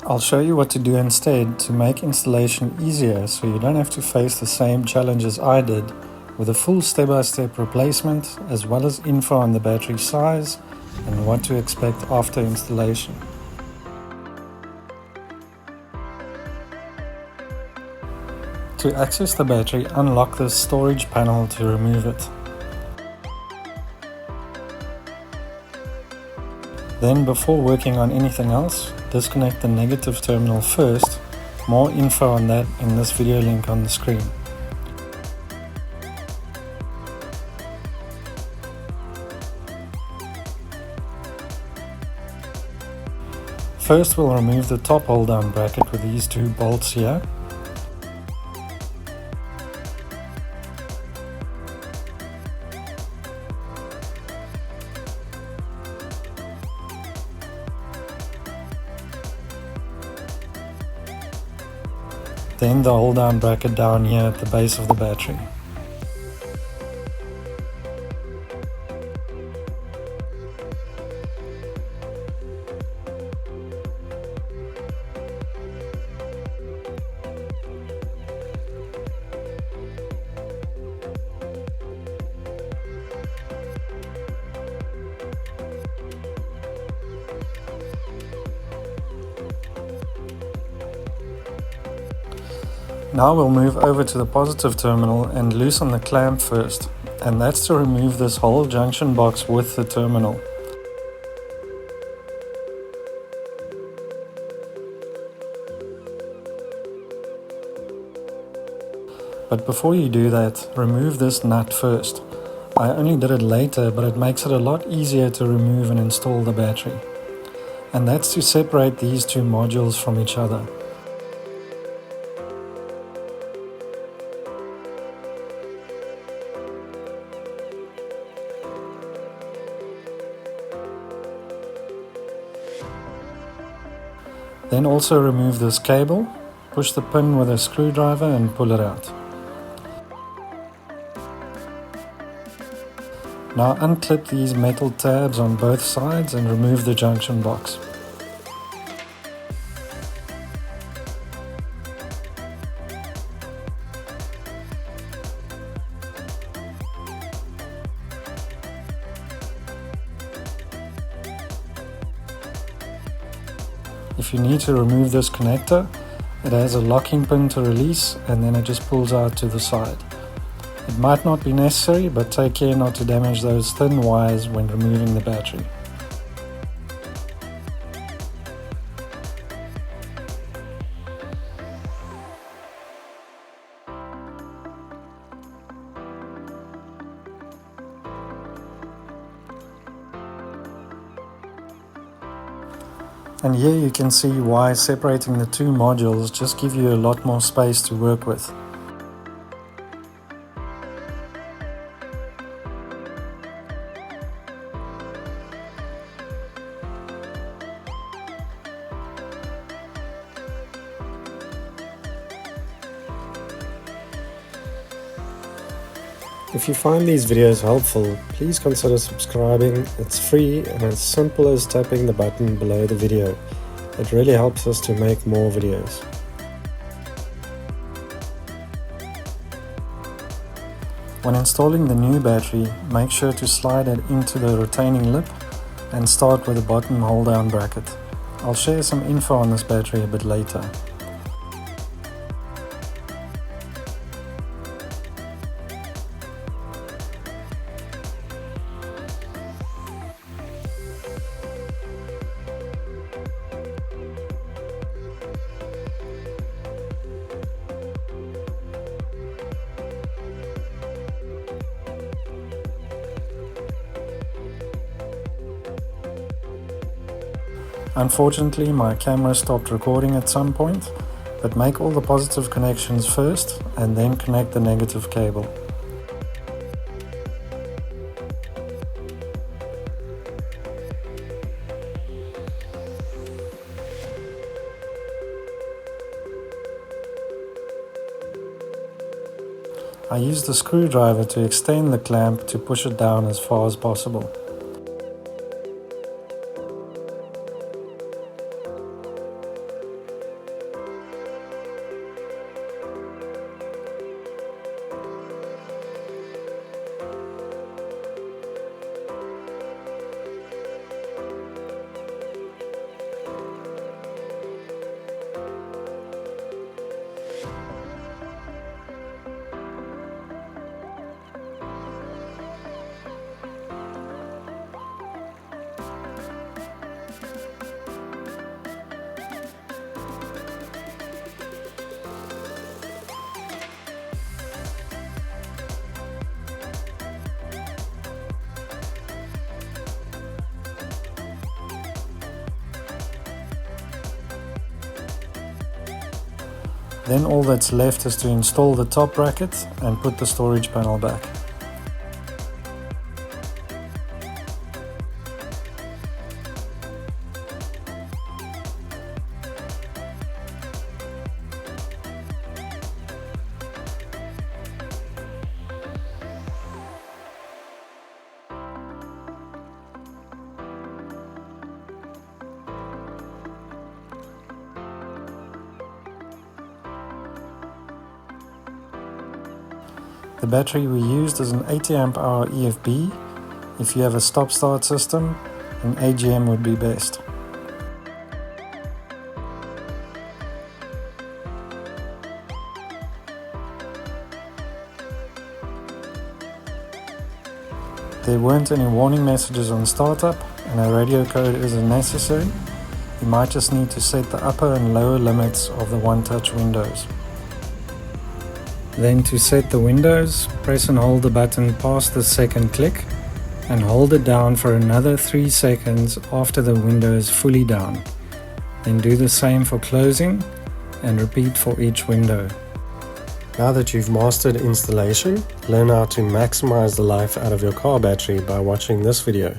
I'll show you what to do instead to make installation easier so you don't have to face the same challenges I did, with a full step-by-step replacement as well as info on the battery size and what to expect after installation. To access the battery, unlock the storage panel to remove it. Then, before working on anything else, disconnect the negative terminal first. More info on that in this video link on the screen. First, we'll remove the top hold-down bracket with these two bolts here. Then the hold-down bracket down here at the base of the battery. Now we'll move over to the positive terminal and loosen the clamp first, and that's to remove this whole junction box with the terminal. But before you do that, remove this nut first. I only did it later, but it makes it a lot easier to remove and install the battery. And that's to separate these two modules from each other. Then also remove this cable, push the pin with a screwdriver and pull it out. Now unclip these metal tabs on both sides and remove the junction box. If you need to remove this connector, it has a locking pin to release and then it just pulls out to the side. It might not be necessary, but take care not to damage those thin wires when removing the battery. And here you can see why separating the two modules just gives you a lot more space to work with. If you find these videos helpful, please consider subscribing. It's free and as simple as tapping the button below the video. It really helps us to make more videos. When installing the new battery, make sure to slide it into the retaining lip and start with the bottom hold-down bracket. I'll share some info on this battery a bit later. Unfortunately, my camera stopped recording at some point, but make all the positive connections first and then connect the negative cable. I used the screwdriver to extend the clamp to push it down as far as possible. Then all that's left is to install the top bracket and put the storage panel back. The battery we used is an 80 amp hour EFB. If you have a stop-start system, an AGM would be best. There weren't any warning messages on startup, and a radio code isn't necessary. You might just need to set the upper and lower limits of the one-touch windows. Then to set the windows, press and hold the button past the second click and hold it down for another 3 seconds after the window is fully down. Then do the same for closing and repeat for each window. Now that you've mastered installation, learn how to maximize the life out of your car battery by watching this video.